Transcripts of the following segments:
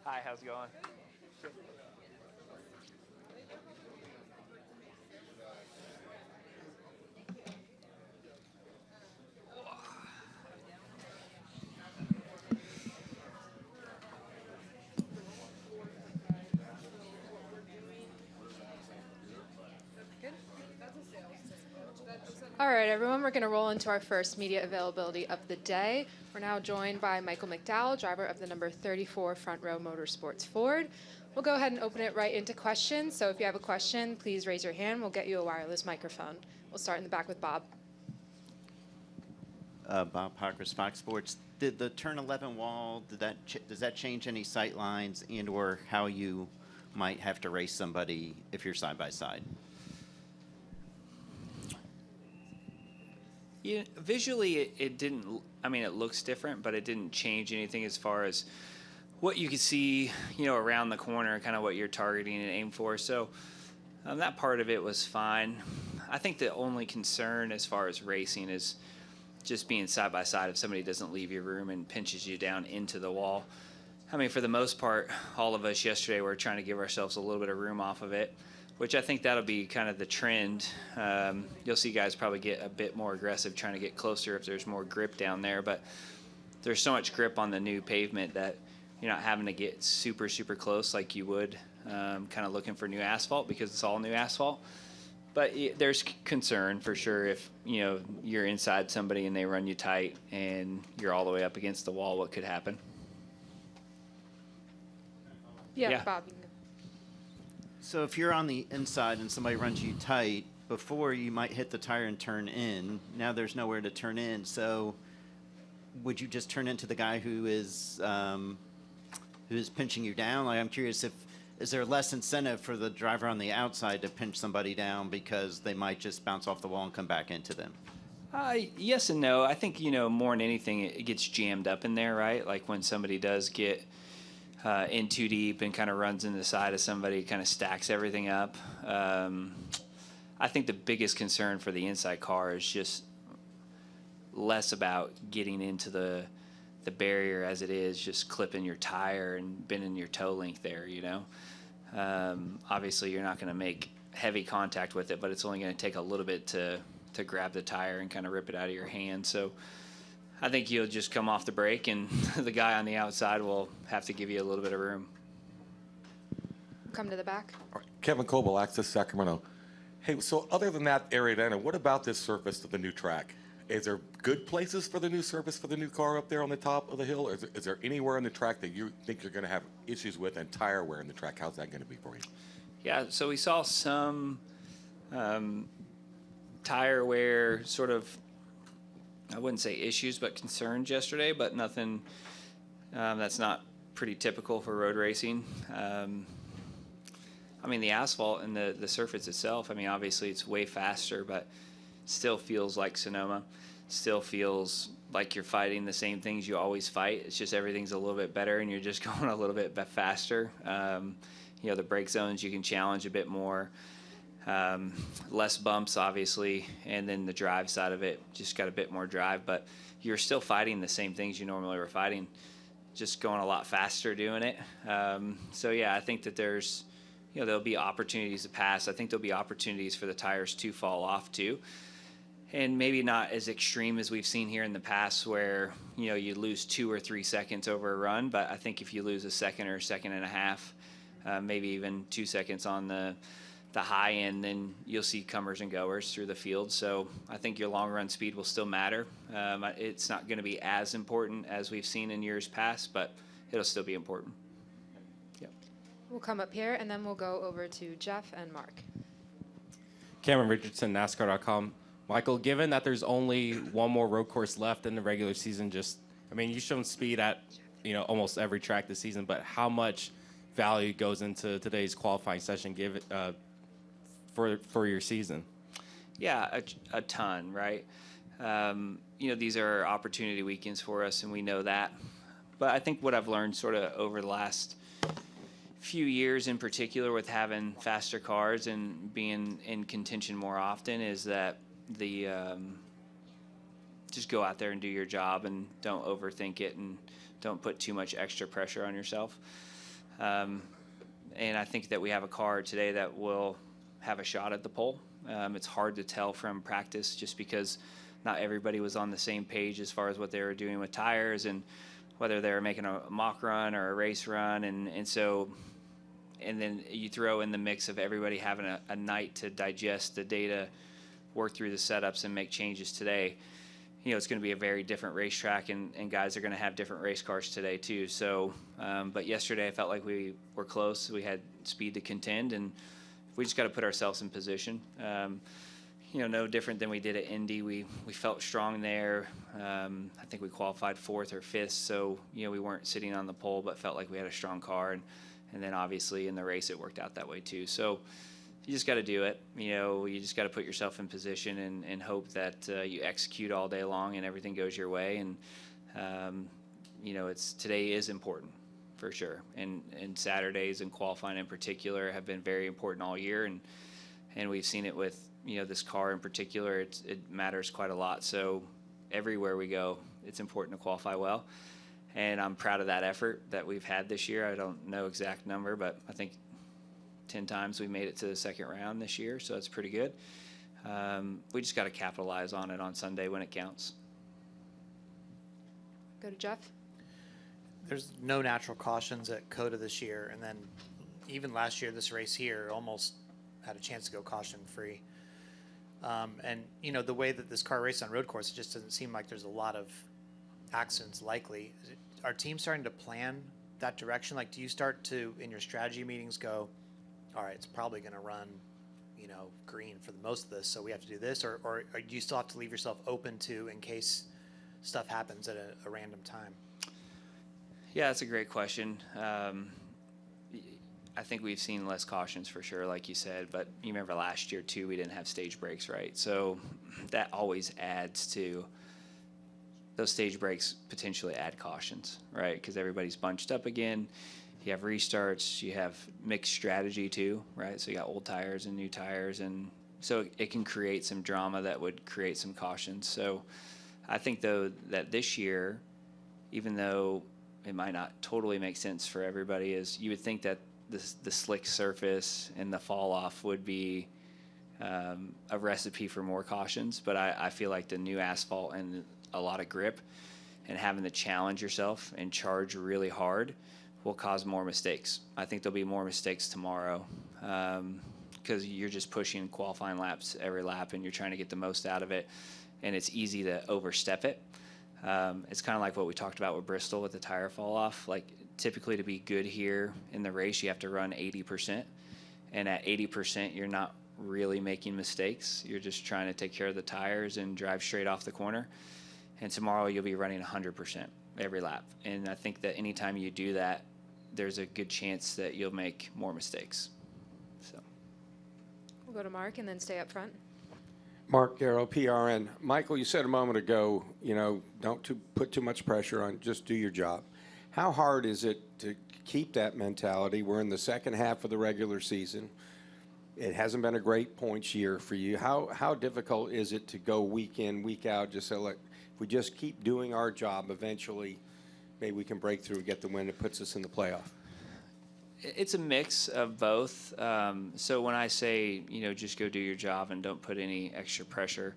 Hi, how's it going? All right, everyone, we're going to roll into our first media availability of the day. We're now joined by Michael McDowell, driver of the number 34 Front Row Motorsports Ford. We'll go ahead and open it right into questions. So if you have a question, please raise your hand. We'll get you a wireless microphone. We'll start in the back with Bob. Bob Parker, Fox Sports. Did the turn 11 wall, does that change any sight lines and or how you might have to race somebody if you're side by side? Yeah, visually, it didn't. I mean, it looks different, but it didn't change anything as far as what you could see, around the corner, kind of what you're targeting and aim for. So that part of it was fine. I think the only concern as far as racing is just being side by side if somebody doesn't leave your room and pinches you down into the wall. I mean, for the most part, all of us yesterday were trying to give ourselves a little bit of room off of it, which I think that'll be kind of the trend. You'll see guys probably get a bit more aggressive trying to get closer if there's more grip down there, but there's so much grip on the new pavement that you're not having to get super, super close like you would kind of looking for new asphalt because it's all new asphalt. But there's concern for sure if, you're inside somebody and they run you tight and you're all the way up against the wall, what could happen? Yeah. Bob. So if you're on the inside and somebody runs you tight, before you might hit the tire and turn in, now there's nowhere to turn in. So would you just turn into the guy who is pinching you down? Like, I'm curious, is there less incentive for the driver on the outside to pinch somebody down because they might just bounce off the wall and come back into them? Yes and no. I think, more than anything, it gets jammed up in there, right? Like when somebody does get in too deep and kind of runs into the side of somebody, kind of stacks everything up. I think the biggest concern for the inside car is just less about getting into the barrier as it is just clipping your tire and bending your toe length there, Obviously, you're not going to make heavy contact with it, but it's only going to take a little bit to grab the tire and kind of rip it out of your hand. So I think you'll just come off the brake, and the guy on the outside will have to give you a little bit of room. Come to the back. Kevin Coble, Access Sacramento. Hey, so other than that area, Dana, what about this surface of the new track? Is there good places for the new surface for the new car up there on the top of the hill? Or is there anywhere on the track that you think you're going to have issues with and tire wear in the track? How's that going to be for you? Yeah, so we saw some tire wear sort of, I wouldn't say issues, but concerns yesterday, but nothing that's not pretty typical for road racing. I mean, the asphalt and the surface itself, I mean, obviously it's way faster, but still feels like Sonoma. Still feels like you're fighting the same things you always fight. It's just everything's a little bit better and you're just going a little bit faster. The brake zones you can challenge a bit more. Less bumps, obviously, and then the drive side of it just got a bit more drive, but you're still fighting the same things you normally were fighting, just going a lot faster doing it. So, yeah, I think that there's, there'll be opportunities to pass. I think there'll be opportunities for the tires to fall off, too. And maybe not as extreme as we've seen here in the past where, you lose 2 or 3 seconds over a run. But I think if you lose a second or a second and a half, maybe even 2 seconds on the high end, then you'll see comers and goers through the field. So I think your long run speed will still matter. It's not going to be as important as we've seen in years past, but it'll still be important. Yep. We'll come up here, and then we'll go over to Jeff and Mark. Cameron Richardson, NASCAR.com. Michael, given that there's only one more road course left in the regular season, you've shown speed at, almost every track this season, but how much value goes into today's qualifying session for your season? Yeah, a ton, right? These are opportunity weekends for us, and we know that. But I think what I've learned sort of over the last few years in particular with having faster cars and being in contention more often is that just go out there and do your job and don't overthink it and don't put too much extra pressure on yourself. And I think that we have a car today that will have a shot at the pole. It's hard to tell from practice just because not everybody was on the same page as far as what they were doing with tires and whether they were making a mock run or a race run. And then you throw in the mix of everybody having a night to digest the data, work through the setups, and make changes today. You know, it's going to be a very different racetrack, and guys are going to have different race cars today too. So, but yesterday I felt like we were close. We had speed to contend, and we just got to put ourselves in position. You know, no different than we did at Indy. We felt strong there. I think we qualified 4th or 5th, so, you know, we weren't sitting on the pole, but felt like we had a strong car. And then obviously in the race it worked out that way too. So you just got to do it. You know, you just got to put yourself in position and hope that you execute all day long and everything goes your way. And you know, today is important for sure. And Saturdays and qualifying in particular have been very important all year. And we've seen it with, you know, this car in particular. It matters quite a lot. So everywhere we go, it's important to qualify well. And I'm proud of that effort that we've had this year. I don't know exact number, but I think 10 times we made it to the second round this year, so it's pretty good. We just got to capitalize on it on Sunday when it counts. Go to Jeff. There's no natural cautions at COTA this year, and then even last year, this race here almost had a chance to go caution-free. And, you know, the way that this car raced on road course, it just doesn't seem like there's a lot of accidents likely. Are teams starting to plan that direction? Like, do you start to, in your strategy meetings, go, all right, it's probably going to run, you know, green for the most of this, so we have to do this? Or do you still have to leave yourself open to in case stuff happens at a random time? Yeah, that's a great question. I think we've seen less cautions for sure, like you said, but you remember last year too, we didn't have stage breaks, right? So that always adds to those stage breaks, potentially add cautions, right? Because everybody's bunched up again. You have restarts, you have mixed strategy too, right? So you got old tires and new tires, and so it can create some drama that would create some cautions. So I think though that this year, even though it might not totally make sense for everybody, is you would think that the slick surface and the fall off would be a recipe for more cautions, but I feel like the new asphalt and a lot of grip and having to challenge yourself and charge really hard will cause more mistakes. I think there'll be more mistakes tomorrow because you're just pushing qualifying laps every lap and you're trying to get the most out of it, and it's easy to overstep it. It's kind of like what we talked about with Bristol with the tire fall off. Like, typically to be good here in the race, you have to run 80%, and at 80% you're not really making mistakes. You're just trying to take care of the tires and drive straight off the corner. And tomorrow you'll be running 100% every lap. And I think that anytime you do that, there's a good chance that you'll make more mistakes. So We'll go to Mark and then stay up front. Mark Garrow, PRN. Michael, you said a moment ago, you know, don't put too much pressure on, just do your job. How hard is it to keep that mentality? We're in the second half of the regular season. It hasn't been a great points year for you. How difficult is it to go week in, week out, just say, look, if we just keep doing our job, eventually maybe we can break through and get the win that puts us in the playoff? it's a mix of both. So when I say, you know, just go do your job and don't put any extra pressure,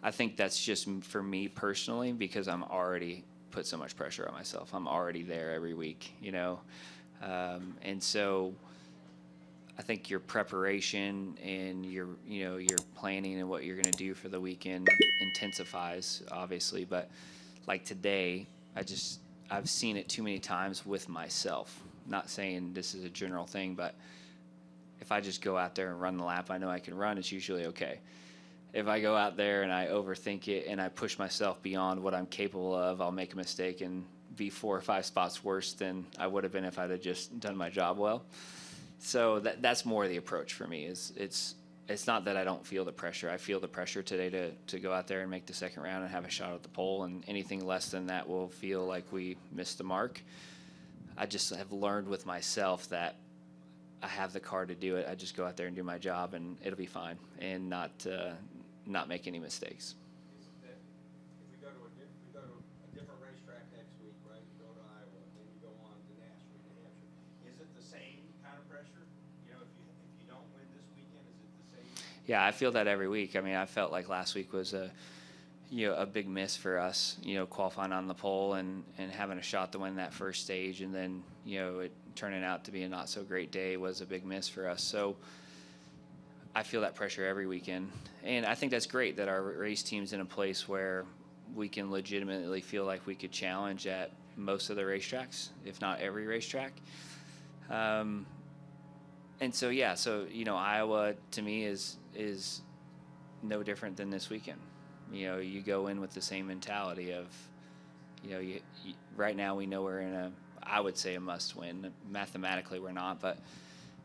I think that's just for me personally, because I'm already put so much pressure on myself. I'm already there every week, you know. And so I think your preparation and your planning and what you're going to do for the weekend intensifies, obviously. But like today, I've seen it too many times with myself. Not saying this is a general thing, but if I just go out there and run the lap I know I can run, it's usually okay. If I go out there and I overthink it and I push myself beyond what I'm capable of, I'll make a mistake and be 4 or 5 spots worse than I would have been if I'd have just done my job well. So that's more the approach for me. It's not that I don't feel the pressure. I feel the pressure today to go out there and make the second round and have a shot at the pole, and anything less than that will feel like we missed the mark. I just have learned with myself that I have the car to do it. I just go out there and do my job, and it'll be fine, and not make any mistakes. If we go to a different racetrack next week, right? You go to Iowa, then you go on to NASCAR, New Hampshire. Is it the the same kind of pressure? You know, if you don't win this weekend, is it the same? Yeah, I feel that every week. I mean, I felt like last week was a big miss for us, qualifying on the pole and having a shot to win that first stage, and then, it turning out to be a not so great day was a big miss for us. So I feel that pressure every weekend. And I think that's great that our race team's in a place where we can legitimately feel like we could challenge at most of the racetracks, if not every racetrack. And so, yeah, Iowa to me is no different than this weekend. You go in with the same mentality of, right now we know we're in I would say a must win. Mathematically we're not, but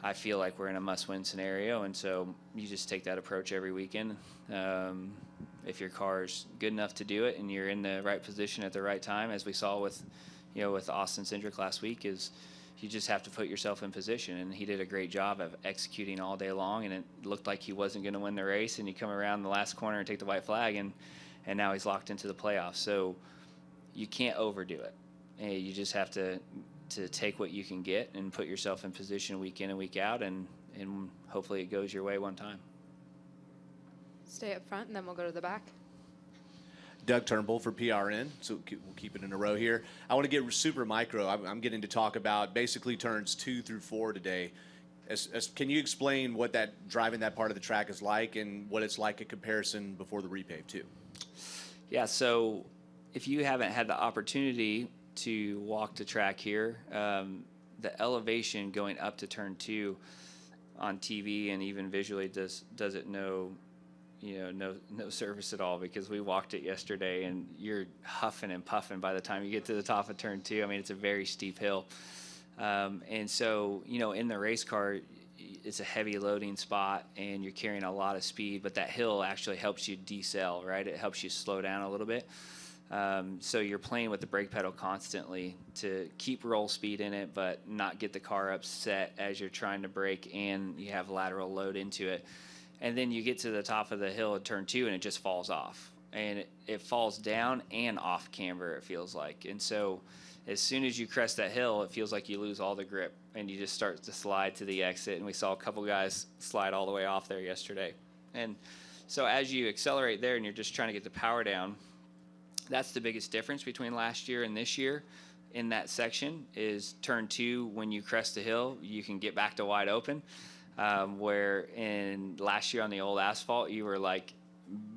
I feel like we're in a must win scenario. And so you just take that approach every weekend. If your car's good enough to do it and you're in the right position at the right time, as we saw with Austin Cindric last week, is you just have to put yourself in position. And he did a great job of executing all day long, and it looked like he wasn't going to win the race, and you come around the last corner and take the white flag, and now he's locked into the playoffs. So you can't overdo it. And you just have to take what you can get and put yourself in position week in and week out, and hopefully it goes your way one time. Stay up front, and then we'll go to the back. Doug Turnbull for PRN, so we'll keep it in a row here. I want to get super micro. I'm getting to talk about basically turns 2 through 4 today. Can you explain what driving that part of the track is like, and what it's like in comparison before the repave too? Yeah, so if you haven't had the opportunity to walk the track here, the elevation going up to turn 2 on TV and even visually does it no service at all, because we walked it yesterday and you're huffing and puffing by the time you get to the top of turn 2. I mean, it's a very steep hill. And so, in the race car, it's a heavy loading spot and you're carrying a lot of speed, but that hill actually helps you decel, right? It helps you slow down a little bit. So you're playing with the brake pedal constantly to keep roll speed in it, but not get the car upset as you're trying to brake and you have lateral load into it. And then you get to the top of the hill at turn 2 and it just falls off. And it falls down and off camber, it feels like. And so as soon as you crest that hill, it feels like you lose all the grip and you just start to slide to the exit. And we saw a couple guys slide all the way off there yesterday. And so as you accelerate there and you're just trying to get the power down, that's the biggest difference between last year and this year in that section is turn 2, when you crest the hill, you can get back to wide open. Where in last year on the old asphalt, you were like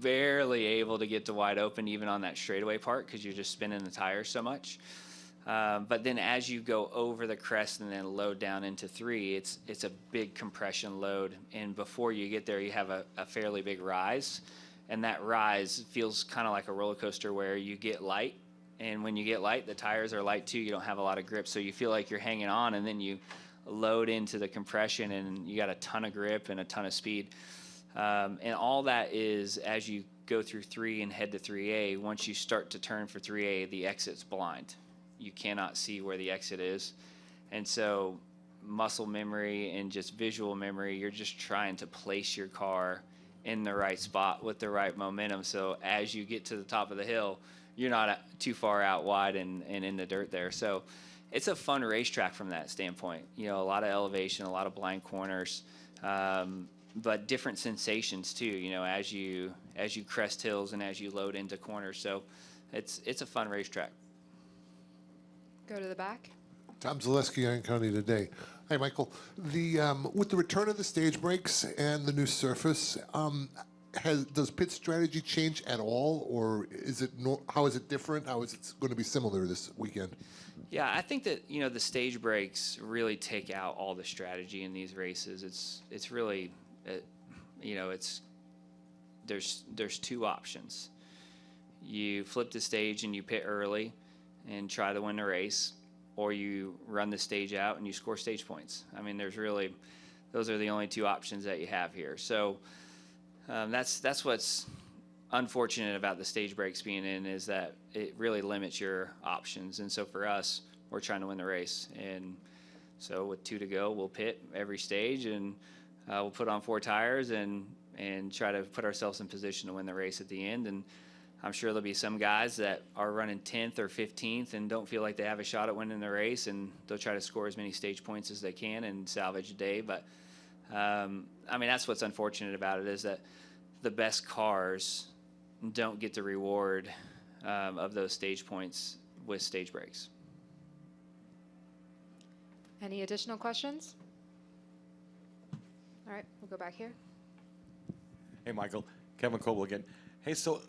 barely able to get to wide open even on that straightaway part because you're just spinning the tires so much. But then as you go over the crest and then load down into 3, it's a big compression load. And before you get there, you have a fairly big rise. And that rise feels kind of like a roller coaster where you get light. And when you get light, the tires are light too. You don't have a lot of grip. So you feel like you're hanging on, and then you load into the compression and you got a ton of grip and a ton of speed. And all that is as you go through 3 and head to 3A, once you start to turn for 3A, the exit's blind. You cannot see where the exit is. And so muscle memory and just visual memory, you're just trying to place your car in the right spot with the right momentum. So as you get to the top of the hill, you're not too far out wide and in the dirt there. So it's a fun racetrack from that standpoint. A lot of elevation, a lot of blind corners, but different sensations too, as you crest hills and as you load into corners. So it's a fun racetrack. Go to the back. Tom Zaleski, Iron County Today. Hi, Michael. With the return of the stage brakes and the new surface, does pit strategy change at all, or how is it different? How is it going to be similar this weekend? Yeah, I think that the stage brakes really take out all the strategy in these races. It's really, there's 2 options. You flip the stage and you pit early and try to win the race, or you run the stage out and you score stage points. I mean, those are the only 2 options that you have here. So that's what's unfortunate about the stage brakes being in, is that it really limits your options. And so for us, we're trying to win the race. And so with 2 to go, we'll pit every stage and we'll put on 4 tires and try to put ourselves in position to win the race at the end. And I'm sure there'll be some guys that are running 10th or 15th and don't feel like they have a shot at winning the race, and they'll try to score as many stage points as they can and salvage a day. But I mean, that's what's unfortunate about it, is that the best cars don't get the reward of those stage points with stage breaks. Any additional questions? All right, we'll go back here. Hey, Michael. Kevin Coble again. Hey, so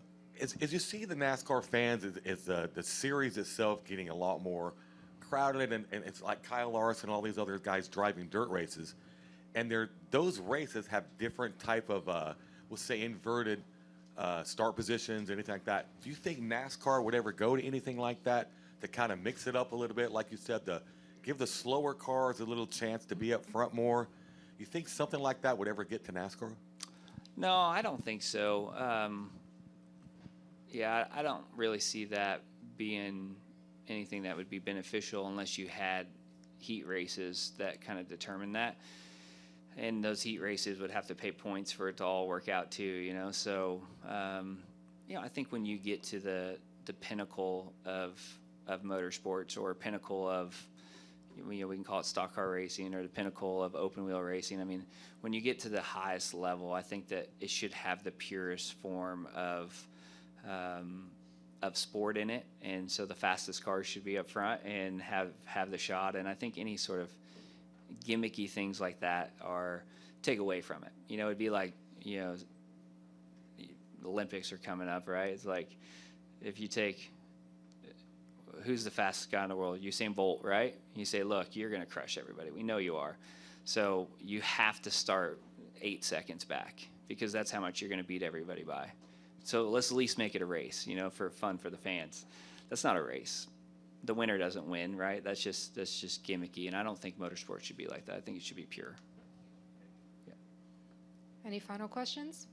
as you see the NASCAR fans, is the series itself getting a lot more crowded, and it's like Kyle Larson and all these other guys driving dirt races, and those races have different type of, we'll say, inverted start positions, anything like that. Do you think NASCAR would ever go to anything like that to kind of mix it up a little bit, like you said, to give the slower cars a little chance to be up front more? You think something like that would ever get to NASCAR? No, I don't think so. Yeah, I don't really see that being anything that would be beneficial unless you had heat races that kind of determine that. And those heat races would have to pay points for it to all work out too, you know. So, you know, I think when you get to the pinnacle of motorsports, or pinnacle of, you know, we can call it stock car racing, or the pinnacle of open wheel racing. I mean, when you get to the highest level, I think that it should have the purest form of sport in it, and so the fastest cars should be up front and have the shot. And I think any sort of gimmicky things like that are take away from it. You know, it'd be like, you know, the Olympics are coming up, right? It's like, if you take, who's the fastest guy in the world? Usain Bolt, right? You say, look, you're going to crush everybody. We know you are. So you have to start 8 seconds back, because that's how much you're going to beat everybody by. So let's at least make it a race, you know, for fun for the fans. That's not a race. The winner doesn't win, right? That's just gimmicky, and I don't think motorsports should be like that. I think it should be pure. Yeah. Any final questions?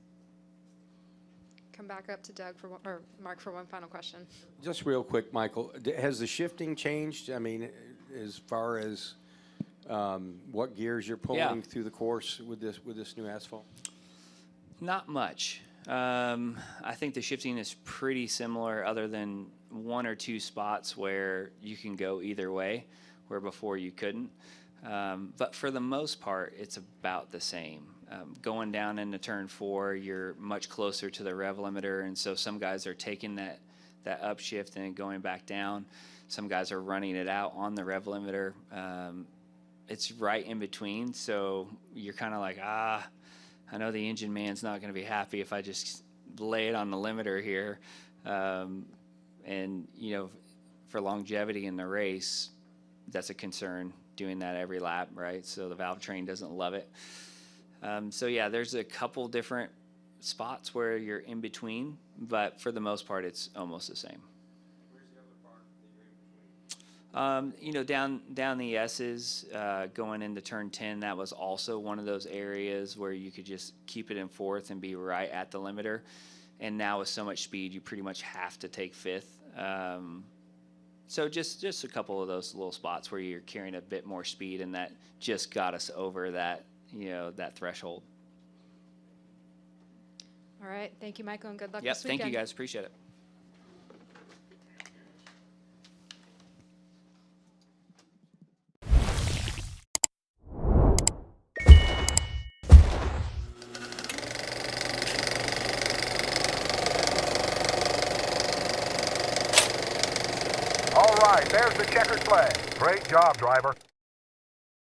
Come back up to Doug for one, or Mark for one final question. Just real quick, Michael, has the shifting changed? I mean, as far as what gears you're pulling through the course with this new asphalt? Not much. I think the shifting is pretty similar, other than 1 or 2 spots where you can go either way, where before you couldn't. But for the most part, it's about the same. Going down into turn 4, you're much closer to the rev limiter, and so some guys are taking that upshift and going back down. Some guys are running it out on the rev limiter. It's right in between, so you're kind of like, I know the engine man's not going to be happy if I just lay it on the limiter here. And, you know, for longevity in the race, that's a concern, doing that every lap, right? So the valve train doesn't love it. So, yeah, there's a couple different spots where you're in between, but for the most part, it's almost the same. Where's the other part that you're in between? You know, down the S's, going into turn 10, that was also one of those areas where you could just keep it in 4th and be right at the limiter. And now with so much speed, you pretty much have to take 5th. So just a couple of those little spots where you're carrying a bit more speed, and that just got us over that, you know, that threshold. All right. Thank you, Michael, and good luck Yep. this weekend. Thank you, guys. Appreciate it. All right, there's the checkered flag. Great job, driver.